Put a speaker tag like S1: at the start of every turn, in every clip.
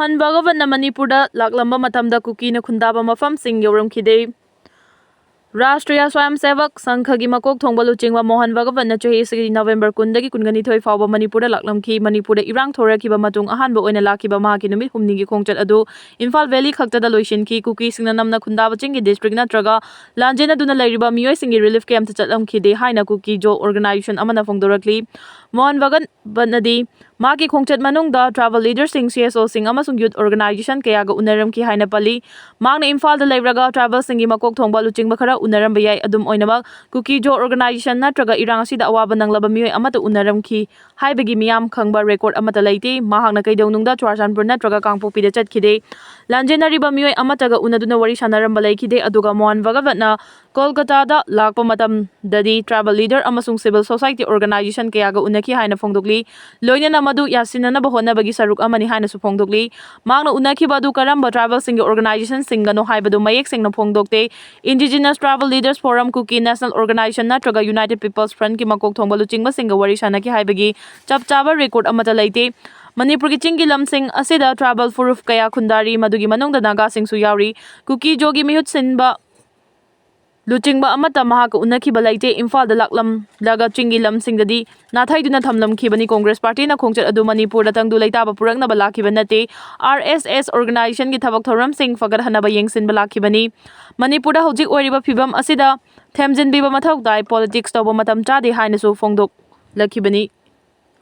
S1: Mohan Bhagavan Manipurda Laklamba Matamda Kuki Nupa Mafamsing Yorumkide Rashtriya Swayamsevak Sanghagi Makok Thongbalu Chingwa Mohan Bhagavan Chahi November Kundagi Kungani Thoi Fawba Manipurda Laklamki Manipurda Irang Thorakiba Matung Ahanba Oina Lakiba Mahaki Numit Humnigi Khongchat Adu Imphal Valley Khaktada Loishinki Kukising Namna Kundaba Chingi District Natraga Lanjena Duna Lairiba Miyoi Singi Relief Camp Chatlamki De Haina Kuki Jo Organization Amana Fongdorakli Mohan Bhagavan Banadi Maki Khongchat Manungda Travel Leaders Sing CSO Sing Amasung Youth Organization Kayaga Unaram Ki Haina Pali Magna Imphal da Lairaga Travel Singi Makok Thongbalu Chingba Khara Unaram Bayai Adum Oinamak Kuki Jo Organization Natraga Irang Asida Awaba Nanglaba Miyoi Amata Unaram Ki Haibagi Miyam Khangba Record Amata Laiti Mahakna Kaidonungda Chwarsanpur Natraga Kangpopi de Chatkide Lanjena Riba Miyoi Amataga Unaduna Wari Sanaram Balaikide Aduga Mohan Bhagavatna Kolkata da Lakpa Matam Dadi Travel Leader Amasung Civil Society Organization Kayaga Unaki Haina Fongdokli Loina Madu Yasinana Bahona Bagi Saruk Amani Haina Supongdokli Magna Unaki Badu Karamba Travel Single Organization Singano Haibadu Mayek Sing no Pongdokte Indigenous Travel Leaders Forum Kuki National Organization Natraga United People's Front Ki Makok Thongbalu Chingba Singa Wari Shanaki Haibagi Chap Chaba Record Amata Laite Manipur ki Chingi Lamsing Asida Travel Furuf Kaya Kundari Madugi Manong Naga Sing Suyauri Kuki Jogi Mihut Sinba Luchingba Amata Mahaka Unaki Balaite Imphal the Laklam Laga Chingi Lamsing Dadi Nathai Duna Thamlam Kibani Congress Party na Khongchat Adu Manipur da Tangdu Laitaba Purang na Balaki Banate RSS Organization ki Thabak Thoram Sing Fagar Hanaba Yengsin Balaki Bani Manipur da Hojik Oriba Phibam Asida Themjin Biba Mathau Dai Politics Toba Matam Chade Hainasu Fongdok Lakibani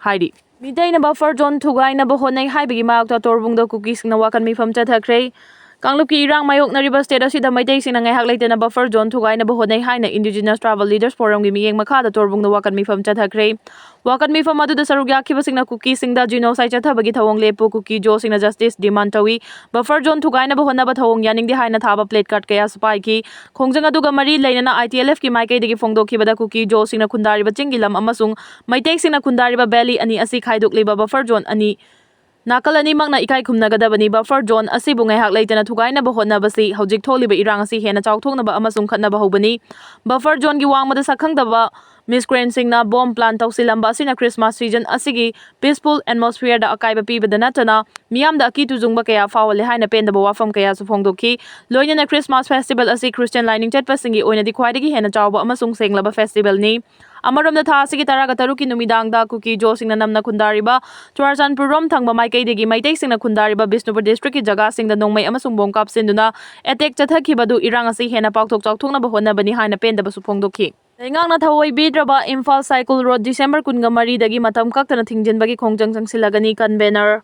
S1: Haidi Midai na buffer John Tugai na Bahonai Haibigi Maakta Torbungda Kukising na Wakan Mifam Hatkhre Kangluki Irang Mayok na Riba State Asida Maitay Sing Nangay Haklay na buffer John Tugai na Bahonay Haina Indigenous Travel Leaders Forum Gimiyeng Makada Torbung na Wakan Mifam Hatkhre Wakan Mifam Adu da Sarugyak Kibasing na Kukising da Genocide Chathabagi Thawong Lepo Kuki Jo Sing na Justice Demand Tawi Buffer John Tugai na Bahona ba Thawong Yaning di Haina Thaba Plate Card Kaya Spy Ki Khongjang Aduga Mari Layna na ITLF ki Maikay digi Fongdo Kibada Kuki Jo Sing na Kundari ba Chingilam Amasung Maitay Sing na Kundari ba Belly Ani Asi Khaiduk Liba Buffer John Ani Nakal ani magna ikai khumnagadabani buffer John asibu ngaihak leitana thugaina ba honnabasi hojik tholiba irang asi hena chawthoknaba amasung khatnaba hobani buffer John gi wangmada sakhangdaba miscreant singna bomb plan tawsilamba asina Christmas season asigi peaceful atmosphere da akaiba pibada natana miyam da aki tujungba kaya fawale haina pendaba wafam kaya su phongdokhi loina na Christmas festival asi Christian lining chatpasingi oina di khwaidagi hena chawba amasung senglaba festival ni Amarom da tha asigi taraga taruki numidang da Kuki Jo Sing na namna Kundariba Chwarsanpur rom thangba Maikay digi Maitay Sing na Kundariba Bisnupur District ki jaga sing da nongmay amasung bongkap sinduna attack chathakibadu irang asi hena paktok chawthokna ba honnabani haina pendaba su phongdokhi Lengang na thawoi bidraba Imphal Cycle Road December 13 dagi matam kaktana thingjinbagi khongjang changsilagani convener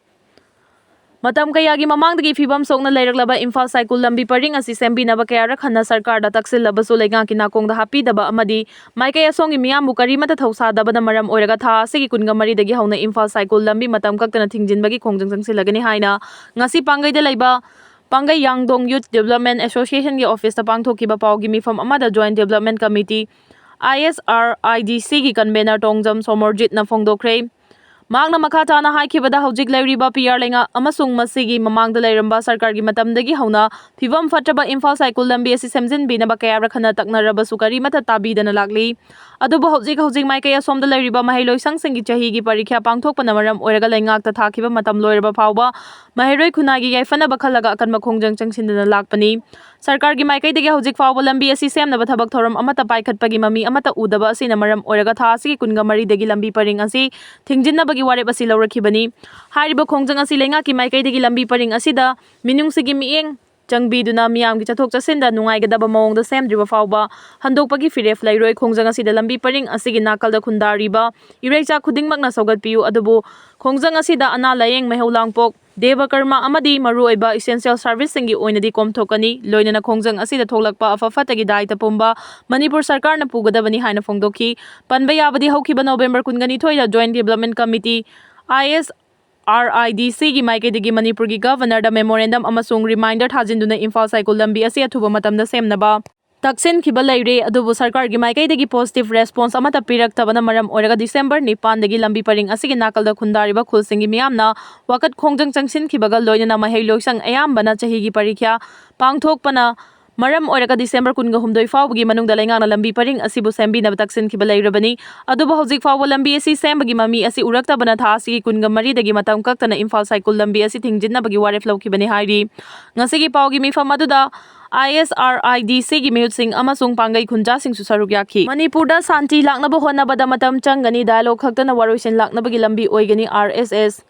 S1: Matam kayagi mamangdagi fibam sokna lairaklaba Imphal Cycle lambi paring asi sembinaba kayara khanna sarkar da taksilabsu lengang kinakong da hapi daba amadi maikay asongi miyamu karimata thawsadaba na maram oiraga tha asigi 13 dagi hauna Imphal Cycle lambi matam kaktana thingjinbagi khongjang changsilagani haina ngasi pangai da laiba Pangai Yangdong Youth Development Association gi office ta pangthokiba pawgi mifam amada Joint Development Committee ISRIDC gi convener Tongjam Somorjit na Fongdokre Magna Makata na haikibada hojik lairiba PR lenga amasung masigi mamangda lairamba sarkar gi matamdagi hauna phibam fatraba Imphal Cycle lambi asi semjin binaba kaya rakhana taknaraba sukari mata tabidana lagli adubu hojik maikay asomda lairiba mahailoi sangsingi chahi gi parikya pangthokpana maram oiraga laingakta thakiba matam loiraba phawba mahairoi khunagi yaifana bakhalaga akanma khongjang changsindana lakpani sarkar gi maikay dagi hojik phawba lambi asi semnaba thabak thoram amata paikhatpagi mami amata udaba asina maram oiraga tha asigi 13 dagi lambi paring asi thingjinna gi warep asi lawrakhibani hariba khongjang asi lenga ki maikay dagi lambi paring asida minung sigi mieng changbiduna miyam gi chathok chasinda nungaigadaba mawongda semdriba fawba handokpagi firef lairoi khongjang asida lambi paring asigi nakalda khundariba ireicha khudingmakna saugatpiu adubu khongjang asida ana layeng meholangpok Deva Karma amadi maruoiba essential service singi oinadi komthokani loinana khongjang asida tholakpa afafatagi daita pumba Manipur sarkar na pugadabani haina fongdokhi panbaya abadi haukiba November 12 da Joint Development Committee ISRIDC gi maikay Manipur gi governor da memorandum amasung reminder thajinduna Imphal Cycle lambi asi athuba matamda semnaba Taksin kiba laire adubu sarkar gi maikay dagi positive response amata piraktabana maram oiraga December 9 dagi lambi paring asigi nakalda khundariba khulsingi miyamna wakat khongjang changsin kibaga loinana mahailoi sang ayambana chahi gi parikya pangthokpana Maram oiraka December 13 faubagi manungda leingangna lambi paring asibu sembinaba taksinkiba leirabani aduba hojik fauba lambi asi sembagi mami asi uraktabana tha asi 13 dagi matam kaktana Imphal Cycle lambi asi thingjinabagi waref lawkibani hairi ngasigi paugi mifam aduda ISRIDC gi miyutsing amasung pangai khunja sing susaruk yakhi Manipurda santi laknaba honabada matam changani dialogue kaktana waroisin laknabagi lambi oigani RSS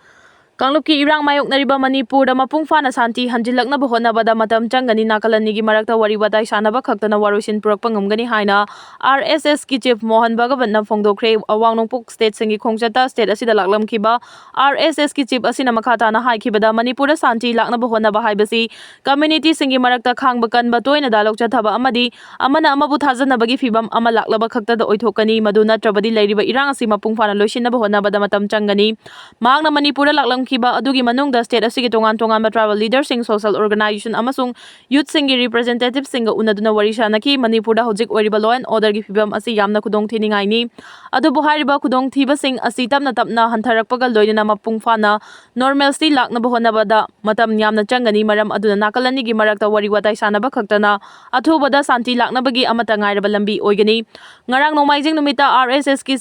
S1: Kangluki irang mayok nariba Manipur da mapung fana santi hanjilaknaba honabada matam changani nakalanigi marakta wari watai sanaba khaktana waroisin purakpa ngamgani haina RSS ki chief Mohan Bhagavan na phongdokre awang nongpuk state singi khongchata state asida laklamkiba RSS ki chief asina makhata na haikibada Manipur da santi laknaba honaba haibasi community singi marakta khangba kanba toina dalok chathaba amadi amana amabu thajanabagi fibam ama laklaba khaktada oithokani maduna trabadi leiriba irang asi mapung fana loisinaba honabada matam changani magna Manipur da laklam kiba adugi manungda state asigi tongan tribal leaders sing social organization amasung youth singi representatives singa unaduna warisha naki Manipur da hojik oiriba law and order gi fibam asi yamna khudong thiningai ni adubu hariba khudong thiba sing asi tapna hantharakpaga loina mapung fana normalcy lakna bahonabada matam yamna changani maram aduna nakalani gi marakta wari watai sanaba khaktana athubada santi lakna bagi amata ngairaba lambi oigani ngarang nomaijing numita RSS ki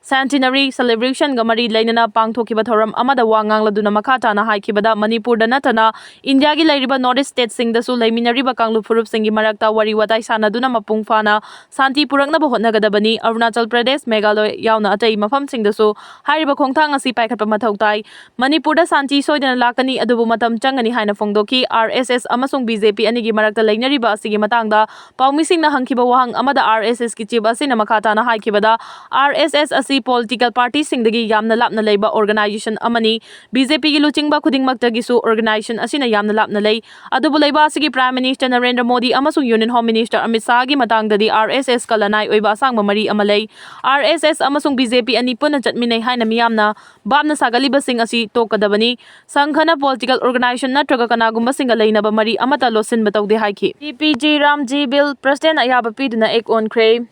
S1: Centenary celebration gamari lainana pangthokiba thoram amada wangang laduna makhata na haikibada Manipur da natana India gi lairiba North state sing da su laiminariba kanglu furup singi marakta wari watai sanaduna mapung fana santi purakna bahotnagadabani Arunachal Pradesh Meghalaya yauna atai mafam sing da su hariba khongthang asi paikhatpa mathau tai Manipur da santi soidana lakani adubu matam changani haina phongdoki RSS amasung BJP anigi marakta lainariba asigi matangda paumising na hangkiba wahang amada RSS ki chief asina makhata na haikibada RSS political party singdagi yamna lapna leiba organization amani BJP gi luchingba khudingmaktagi su organization asina yamna lapna lei adubu leiba asigi Prime Minister Narendra Modi amasung Union Home Minister Amit Shah gi matangdadi RSS kalanai oiba asangba mari amalei RSS amasung BJP ani puna chatminai haina miyamna babna sagaliba sing asi tokadabani sanghana political organization natraga kanagumba singa leinaba mari amata losin bataude haiki TPG Ramji bill president ayaba piduna ek on kre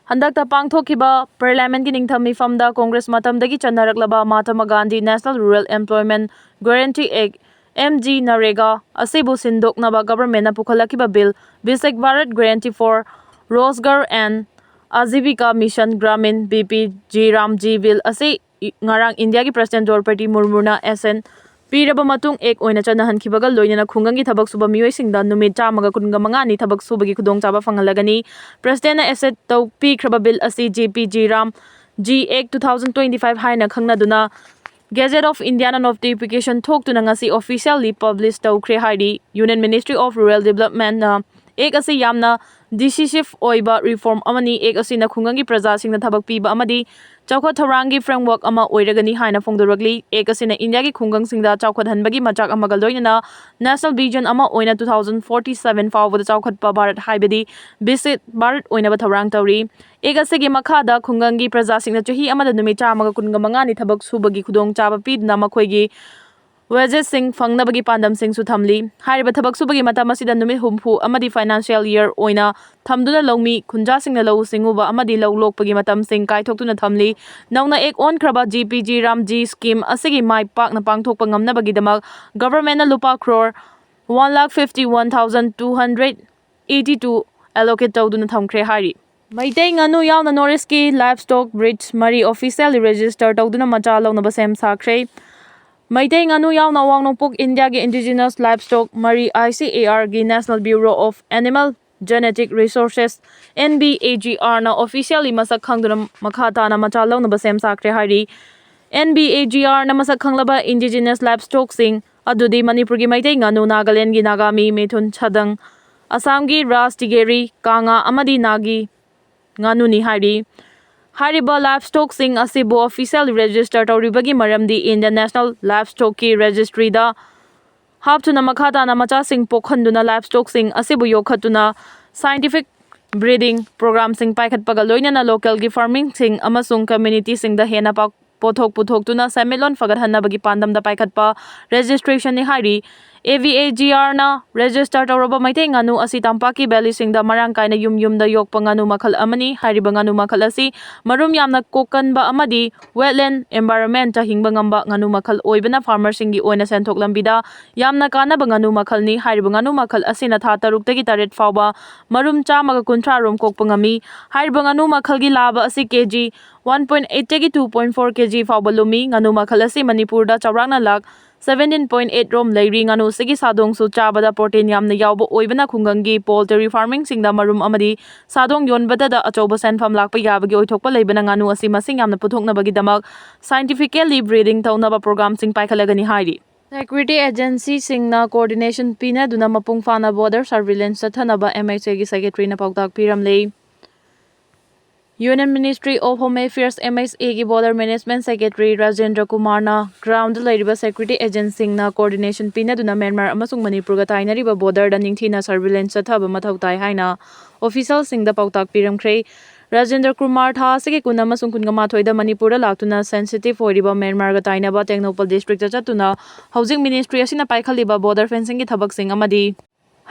S1: Handakta pangthokiba Parliament ki ningtham mifamda Congress matamdagi chanaraklaba Mahatma Gandhi National Rural Employment Guarantee Act MG Narega asibu sindoknaba government na pukhalakiba bill Viksit Bharat Guarantee for Rozgar and Ajivika Mission Gramin BPG Ramji bill asi ngarang India ki President Draupadi Murmu na SN Piraba matung ek oina chanahankibaga loinana khungangi thabak suba miyoisingda numit 145 ni thabak subagi khudongchaba fangalagani President na asset tau pikraba bill asi GPG Ram G Act 2025 haina khangnaduna Gazette of India na notification thoktuna ngasi officially published tawkhre haidi Union Ministry of Rural Development na ek asi yamna decisive oiba reform amani ek asi na khungangi praja singna thabak piba amadi Chawkhat Tharangi framework ama oiragani haina phongdoragli ek asina India gi khungang singda chawkhat hanbagi machak amaga loinana national vision ama oina 2047 fawbada chawkhat pa Bharat haibadi Viksit Bharat oina ba tharang tawri ek asigi makhada khungangi praja singna chahi amada numi 145 ni thabak subagi khudong chaba pidna makhoigi wages sing fangnabagi pandam sing su thamli hariba thabak subagi matam asida numi humpu amadi financial year oina thamduna lawmi khunja singna law singuba amadi law lokpagi matam sing kaithoktuna thamli nauna ek on kraba GPG Ramji scheme asigi mai pak na pangthokpa ngamnabagi damak government na lupa crore 1,51,282 allocate tawduna thamkhre hari Maitai nganu yauna Noriski livestock bridge mari officially register tawduna macha lawnaba sem sakhre Maitai nganu yauna wangnongpuk India gi indigenous livestock mari ICAR gi National Bureau of Animal Genetic Resources NBAGR na officially masak khangduna makhata na macha lawnaba sem sakhre hari NBAGR na masak khanglaba indigenous livestock sing adudi Manipur gi Maitai nganu Nagaland gi Nagami Methun Chadang Assam gi Ras Tigeri Kanga amadi Nagi nganu ni hari Hariba livestock sing asibu official register tawribagi maramdi Indian National Livestock ki registry da haptuna makhata na macha sing pokhanduna livestock sing asibu yokhatuna scientific breeding program sing paikhatpaga loinana local gi farming sing amasung community sing da hena pa pothok puthok tuna semelon fagat hanna bagi pandam da paikhatpa registration ni hari AVAGR-na register tawraba maitai nganu asi tampaki belly-singda marang kaina yum-yumda yokpa nganu makhal amani. Hariba nganu makhal asi marum yamna kokanba amadi wetland environment ta hingba ngamba nganu makhal oibana farmer-singi oina senthok lambida yamna kanaba nganu makhalni. Hariba nganu makhal asina tha 6 taret fawba marum 150 rom kokpa ngami. Hariba nganu makhalgi laba asi kg 1.8 tagi 2.4 kg fawba lumi. Nganu makhal asi Manipurda chawrangna lak 17.8 rom leiri. Nganu sigi sadong su chabada protein yamna yawba oibana khungangi poultry farming singda marum amadi sadong yonbada da achoba senfam lakpa yabagi oithokpa leibana nganu asi masing yamna puthoknabagi damak scientifically breeding tawnaba program sing paikhalagani hairi. Security agency singna coordination pina duna mapung fana border surveillance chathanaba MHA gi secretary na pautak piramle. Union Ministry of Home Affairs MHA gi Border Management Secretary Rajendra Kumar na ground lairiba security agency na coordination pina duna Myanmar amasung Manipur ga tainariba border da ningthina surveillance chathaba mathau tai haina official singda pautak piramkhre. Rajendra Kumar tha sege kun amasung kun gama thoida Manipur da laktuna sensitive oiriba Myanmar ga tainaba Technopal district cha chatuna housing ministry asina paikhaliba border fencing gi thabak sing amadi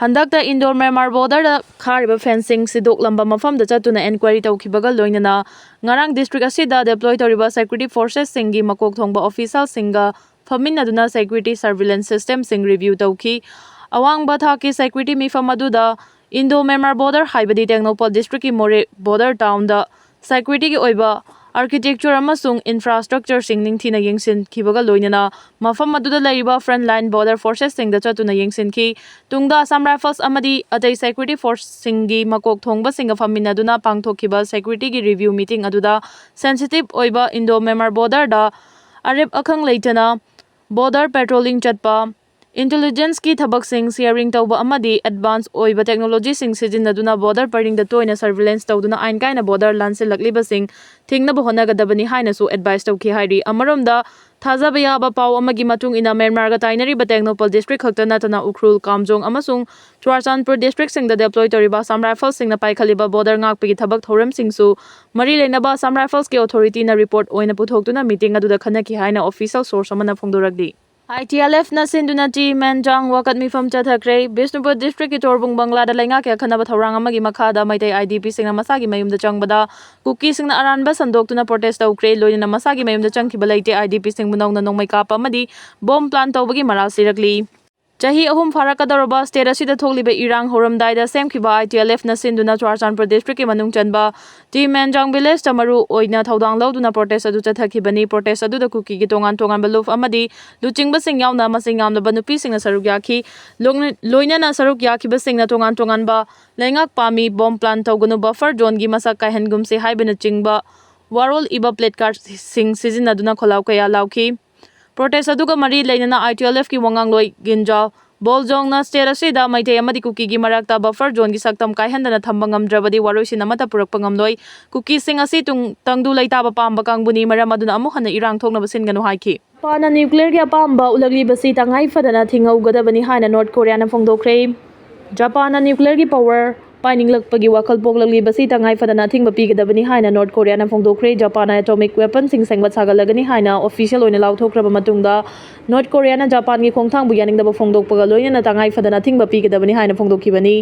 S1: handakta indoor Myanmar border da khariba fencing sidok lamba mafam da chatuna inquiry tawkhibaga loinana ngarang district asida deploy toriba security forces singi makok thongba official singa faminaduna security surveillance system sing review tawki awangba thaki security mifam aduda Indo Myanmar border haibadi Technopal district ki more border town da security ki oiba architecture amasung infrastructure sing ningthina yengsin khibaga loinana mafam aduda laiba frontline border forces sing da chatuna yengsin ki tungda Assam Rifles amadi atai security force singi makok thongba singa faminaduna pangthokhiba security ki review meeting aduda sensitive oiba Indo Myanmar border da arep akhang leitana border patrolling chatpa intelligence ki thabak sing sharing tawba amadi advanced oiba technology sing sijinaduna border paring da toina surveillance tawduna ain kaina border lanse lakliba sing thingna bahona gadabani haina su advice tawki hairi amaromda thajaba yaba paw amagi matung ina Myanmar ga tainari ba Technopal district khakta natana Ukhrul Kamjong amasung Churachandpur district sing da deploy toriba Assam Rifles sing na paikhaliba border ngakpagi thabak thoram sing su mari leinaba Assam Rifles ke authority na report oina puthoktuna meeting aduda khanaki haina official source amana phongdoragdi. ITLF na sinduna ti menjang wakat mifam Hatkhre Bishnupur district ki torbung bangla da lainga kya khanaba thorang amagi makhada maitai IDP singna masagi mayumda changbada Kukising na aranba sandoktuna protest tawkre loina masagi mayumda changkhiba leite IDP sing bunawna nongmai kapa amadi bomb plan tawbagi maral sirakli. Chahi ahum farakadoroba state asida thokliba irang horamdaida semkhiba ITLF na sinduna Churachandpur district ki manung chanba ti menjang village tamaru oina thodang lauduna protest adu chathakibani protest adu da Kuki gi tongan tongan baluf amadi luchingba sing yauna masing yamna nupi singna saruk yakhi loina na saruk yakhiba singna tongan tongan ba laingak pami bomb plan tawgunu buffer zone gi masak kahen gumse haibana chingba warol iba plate card sing sijinaduna kholaw kaya lauki protest aduga mari leinana ITLF ki wangang loi ginja boljong na state asida maitai amadi Kuki gi marakta buffer zone gi saktam kaihandana thamba ngamdrabadi waroisin amata purakpa ngamloi Kukising asi tangdu leitaba pamba kangbuni maram aduna amu hana irang thokna basinganu haiki pana nuclear gi apamba ulagli basi tangai fadana thingau gadabani haina North Korea na phongdokre Japan na nuclear gi power paininglakpagi wakal poglagli basi tangai fadana thingba pigadabani haina North Korea na phongdokre Japan atomic weapon sing sengbat sagalagani haina official oina lauthokraba matungda North Korea na Japan gi khongthang bu yaningdaba phongdokpaga loina tangai fadana thingba pigadabani haina phongdokhibani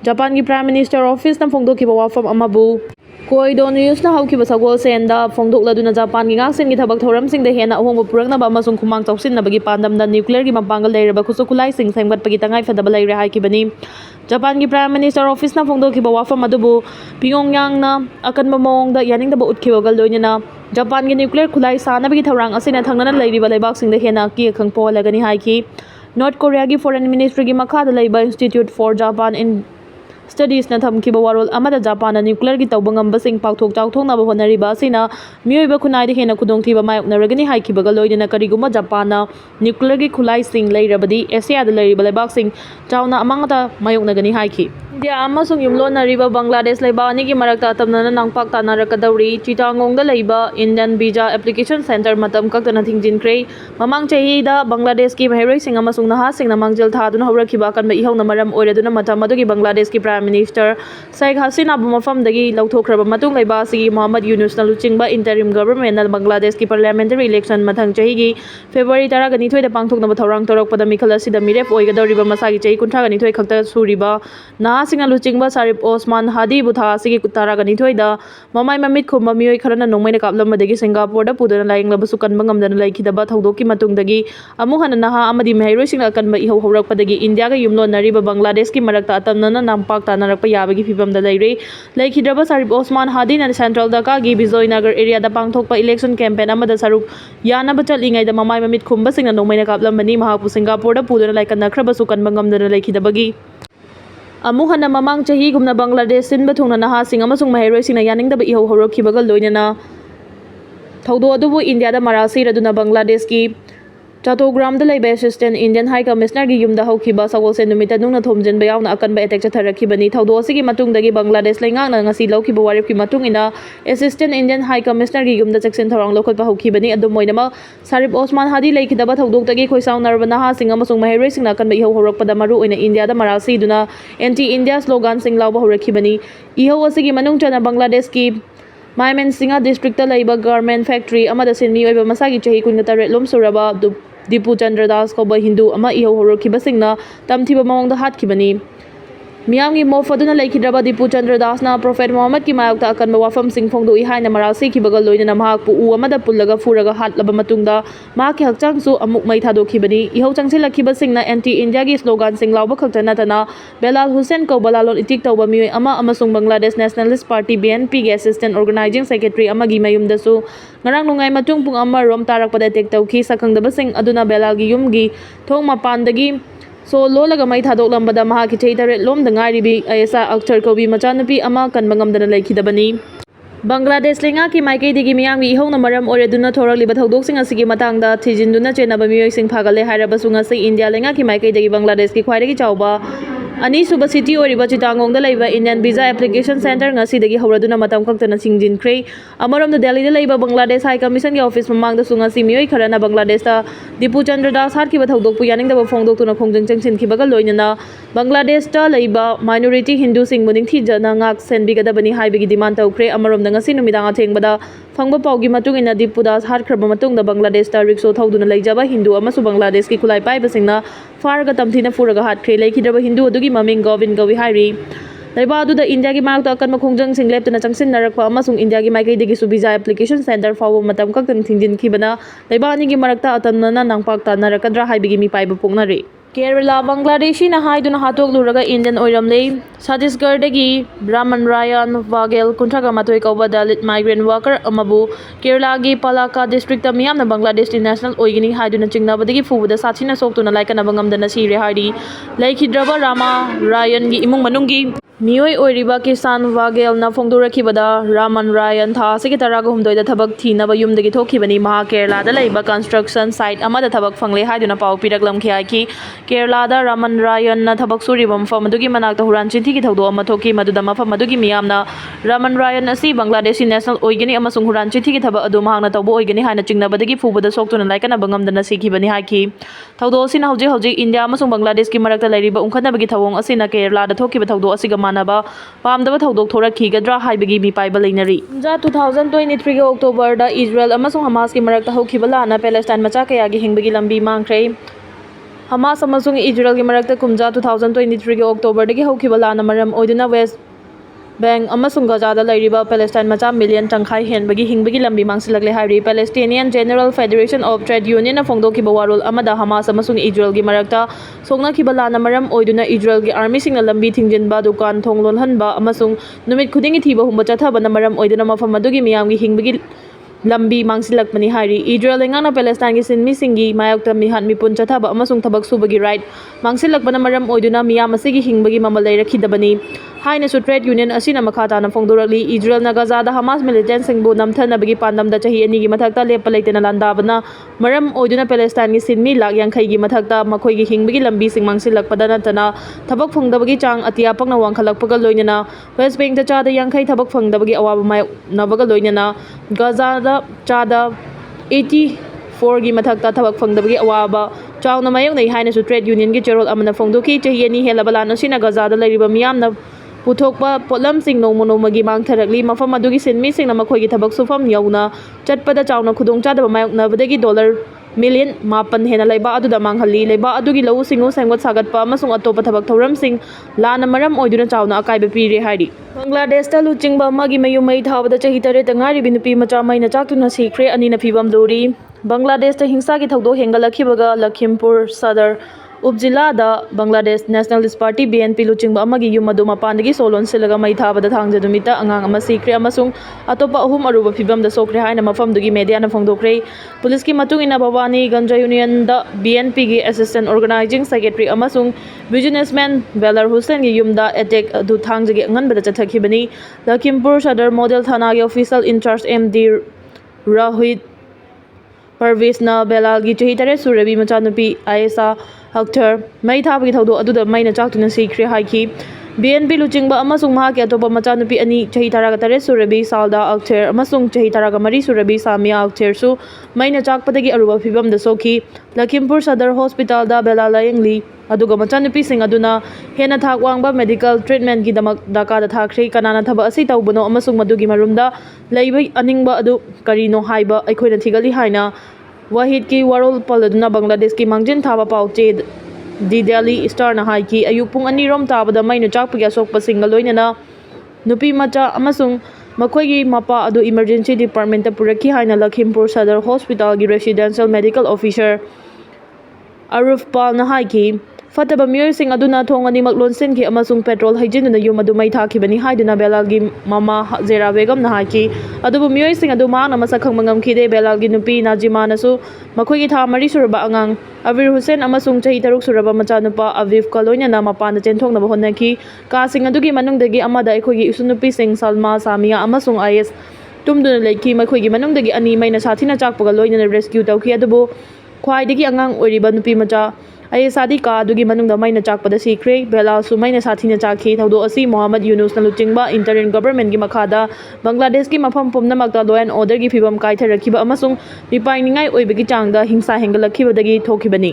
S1: Japan gi Prime Minister office na phongdokhiba wafam amabu Koido news na haukiba sagol senda phongdokladuna Japan gi ngaksen gi thabak thoram sing da hena ahongba puraknaba amasung khumang chawsinnabagi pandamda nuclear gi mapangal leiraba khusukulai sing sengbatpagi tangai fadaba leire haikibani Japan gi Prime Minister office na phongdokhiba wafam adubu Pyongyang na akanba mawongda yaningdaba utkhibaga loinana Japan gi nuclear khulai sanabagi thorang asina thangnana leiriba leibak sing da hena ki khangpo lagani haiki North Korea gi Foreign Ministry gi makhada leiba Institute for Japan in Studies na thamkiba warol amada Japan na nuclear gi tawbangam basing pakthok chawthongna ba honariba asina mioiba khunai de hena khudongthiba mayoknaragani haikhibaga loidena kariguma Japan na nuclear gi khulai sing leirabadi Asia da leiriba lebak sing chawna amangata mayoknagani haiki India amasung yumlonariba Bangladesh laiba anigi marakta atamnana nangpak tanarakadauri Chittagongda laiba Indian visa application center matam kaktana thingjinkhre mamang chahida Bangladesh ki mahiroising amasung nahasing namangjal thaduna haurakhiba kanba ihawna maram oiraduna matam adugi Bangladesh ki Prime Minister Sheikh Hasina bu mafamdagi lauthokraba matung laiba asigi Muhammad Yunus na luchingba interim government na Bangladesh ki parliamentary election mathang chahigi February 12 da pangthoknaba thorang torokpada mikhal asida mirep oigadoriba masagi chahi 32 khakta suriba Nahasing luchingba Sarip Osman Hadi Butha Sigi Kutaraganithoi da Mamai Mamit Khumba Mioi Kharana Nongmai Kaplamadi Singapore da Pudana Lying Labasukan Bangamdan Laikidaba Thodoki Matungdagi Amuhana Naha Amadi Mahiroising Akan Iho Horakpadagi India Yumlo Nariba Bangladesh ki Marakta Atamnana Nampak Tanarakpa Yabagi Fibam da Laire Laikidaba Sarip Osman Hadi and Central Dhaka gi Bizoi Nagar area da Pangthokpa election campaign Amada Saruk Yana Bachalingai da Mamai Mamit Khumba Sing Nongmai Kaplamani Mahapu Singapore da Pudana Laikanakrabasukan Bangamdan Laikidabagi Amuhana mamang chahi gumna Bangladesh sinba thungna nahasing amasung mahiroisingna yaningdaba ihau horokhibaga loinana thaudo adubu India da marasi raduna Bangladesh ki Chattogram da laiba assistant Indian High Commissioner gi yumda haukiba sawolse numita nungna thomjinba yauna akanba attack chatharakibani thaudo asigi matungdagi Bangladesh laingakna ngasi laukiba warip ki matungina assistant Indian High Commissioner gi yumda chaksin thorang lokotba haukibani adumoinama Sarip Osman Hadi laikidaba thaudokdagi khoisau narba nahasing amasung mahiroisingna akanba ihau horokpada maru oina India da marasi duna anti India slogan sing lauba horakibani ihau asigi manungchana Bangladesh ki Maimen Singa district ta laiba garment factory amada sinmi oiba masagi chahi 18 lom suraba Dipu Chandra Das Koba Hindu ama ihau horokhiba singna tamthiba mawangda hatkibani Miyamgi mofaduna laikhidraba Dipu Chandra Das na Prophet Muhammad ki mayokta akanba wafam sing phongdu ihaina marasi khibaga loina mahakpu u amada pullaga furaga hatlaba matungda mahaki hakchangsu amuk mai thadokhibani ihau changsilakhiba singna anti India gi slogan sing lauba khaktana tana Belal Hussein ko balalon itik tawba mioi ama amasung Bangladesh Nationalist Party BNP gi assistant organizing secretary amagi mayumdasu ngarang nungai matung pung amma rom tarakpada tek tawki sakhangdaba sing aduna Belal gi yumgi thong mapandagi So lolaga mai thadok lambada mahaki chaitare lom da ngairibi ayasa Hatkhre kobi machanupi ama kanba ngamdana laikhidabani Bangladesh lenga ki maikei digi miyamgi ihongna maram oreduna thorakliba thaudok sing asigi matangda thijinduna chenaba miyoi sing phagale hairabasu ngasi India lenga ki maikei digi Bangladesh ki khwaidagi chawba Ani suba city oriba Chittagongda laiba Indian visa application center ngasi dagi hauraduna matam khaktana singjinkhre amarom da Delhi da laiba Bangladesh High Commission gi office mamangda sungasi miyoi kharana Bangladesh ta Dipu Chandra Das harkiba thaudok pu yaningda phongdoktuna khongjang changsin khibaga loinana Bangladesh ta laiba minority Hindu sing muning thijana ngak senbigadabani haibigi demand tawkhre amarom da ngasi numidang athengbada phangba paugi matungina Dipu Das harkhraba matungda Bangladesh ta rickshaw thauduna laijaba Hindu amasu Bangladesh ki khulai paiba singna farga tamthina furaga Hatkhre laikhidraba Hindu adugi maming Govin Gawi Hairi laiba aduda India gi makta akan makhongjang sing leptana changsin narakpa amasung India gi maikei degi visa application center fawo matam kaktan thingjin khibana laiba ani gi marakta atamnana nangpak tanarakadra haibigi mi paiba poknare Kerala Bangladeshi na haiduna hatokluraga Indian oiramle Chhattisgarh dagi Brahman Ryan Wagel kuntraga matoi kauba Dalit migrant worker amabu Kerala gi Palaka district ta miyamna Bangladesh national oigini haiduna chingnabadagi fubuda sathina soktuna laikana bangamdana sire hari laikhidraba Rama Ryan gi imung manunggi Miyoi oiriba Kisan Wagel na phongdorakhibada Raman Ryan tha asigi taraga humdoida thabak thinaba yumdagi thokhibani maha Kerala da laiba construction site amada thabak phangle haiduna pau piraklam khiaki Kerala da Raman Ryan na thabak suriba mafam adugi manakta huran chinthi gi thaudo ama thoki maduda mafam adugi miyamna Raman Ryan asi Bangladeshi national oigini amasung huran chinthi gi thaba adu mahangna tawbo oigini haina chingnabadagi fubuda soktuna laikana bangamdana sikhibani haiki thaudo asina hauji India amasung Bangladesh ki marakta lairiba ungkhanabagi thawong asina Kerala da thokiba thaudo asiga manaba pamdaba thaudok thorakhigadra haibagi mi paiba leinari 2023 ge October da Israel amasung Hamas ki marakta hokhiba lana Palestine macha kaya gi hingbagi lambi mangkhre Hamas amasung Israel gi marakta kumja 2023 ge October dagi hokhiba lana maram oiduna West Bank amasung Gaza da lairiba Palestine macha million tangkhai henbagi hingbagi lambi mangsilakle hairi Palestinian General Federation of Trade Union na phongdokhiba warol amada Hamas amasung Israel gi marakta soknakhiba lana maram oiduna Israel gi army singna lambi thingjinba dukan thonglon hanba amasung numit khudingi thiba humba chathaba na maram oiduna mafam adugi miyamgi hingbagi lambi mangsilakpani hairi Israel engana Palestine gi sinmi singi mayokta mihat mipun chathaba amasung thabak subagi right mangsilakpana maram oiduna miyam asigi hingbagi mamal leirakhidabani hainasu trade union asina makha tana phongdorakli. Israelna Gazada Hamas militantsingbu namthanabagi pandamda chahi ani gi mathakta lepa leitena landabana maram oiduna Palestine gi sinmi lak yankhai gi mathakta makhoi gi hingbagi lambi sing mangsilakpada natana thabak phongdabagi chang atia pakna wangkhalakpaga loinana West Bank da chada yankhai thabak phongdabagi awaba mai nabaga loinana Gazada chada 84 gi mathakta thabak phongdabagi awaba chawna mayong nei hainasu trade union gi cherol amana phongdoki chahi ani helabala asina Gazada lairiba miyamna puthokpa potlamsing nongmonogmagi mangtharakli mafam adugi sinmisingna makhoi thabak sufam yauna chatpada chawna khudong chadaba mayoknabadagi $1 million hena leiba aduda manghalli leiba adugi lau singu sengwat sagatpa amasung atopa thabak thoramsing lana maram oiduna chawna akaiba pire hairi Bangladesh ta luchingba amagi mayum mai thabada chahi 8 ngari binupi macha maina chaktuna sikhre ani na phibam dori Bangladesh ta hingsa gi thogdo hengalakhibaga Lakhimpur Sadar Upjila da Bangladesh Nationalist Party BNP luchingba amagi yum adu mapandagi solon silaga mai thabada thangja dumita angang ama sikre amasung atopa ahum aruba phibam da sokre haina mafam dugi media na phongdokre police ki matung ina Bawani Ganja Union da BNP gi assistant organizing secretary amasung businessman Belar Hussein gi yum da attack adu thangja gi angan bada chathakibani Lakhimpur Sadar model thana gi official in charge MD Rahid Parvizna Belal gi chahi 3 surabi macha nupi Aisa Hatkhre mai thabagi thaudo aduda maina chaktuna sikre haiki BNP luchingba amasung mahaki atopa macha nupi ani chahi 3 surabi Salda Hatkhre amasung chahi 3 surabi Samia Hatkhre su maina chakpadagi aruba phibam da sokhi Lakhimpur Sadar Hospital da Belal layengli aduga macha nupi sing aduna hena thak wangba medical treatment gi damak daka da thakre kanana thaba asi tawbano amasung madugi marumda leibai aningba adu karino haiba aikhoina thigali haina Wahid ki warol paladuna Bangladesh ki mangjin thaba pauche di Delhi Star na hai ki ayupung ani rom tabada maina chakpagi asokpa singa loinana nupi macha amasung makhoi gi mapa adu emergency department ta puraki haina Lakhimpur Sadar Hospital gi residential medical officer Aruf Pal na hai ki fataba miyoi sing aduna thongani maklonsin ki amasung petrol haijinuna yum adu mai thakibani haiduna Belal gi mama Zera Begum na haki adubu miyoi sing adu ma na masakhang mangam khide Belal gi nupi Najima nasu makhoi gi tha mari suraba angang Avir Hussein amasung chahi 3 suraba macha nupa Aviv kaloina na mapana chenthong na bahonaki ka sing adugi manungdagi amada ekhoi gi isunupi sing Salma Samia amasung IS tumduna leiki makhoi gi manungdagi ani maina sathina chakpaga loina rescue tawki adubu khwaidagi angang oiriba nupi macha Ayesadi ka adugi manungda maina chakpada sikre Belal su maina sathina chakhi thaudo asi Mohammad Yunus na luchingba interim government gi makhada Bangladesh gi mafam pumnamakta law and order gi phibam kaitharakhiba amasung mipainingai oibagi changda hingsa hengalakhiba dagi thokibani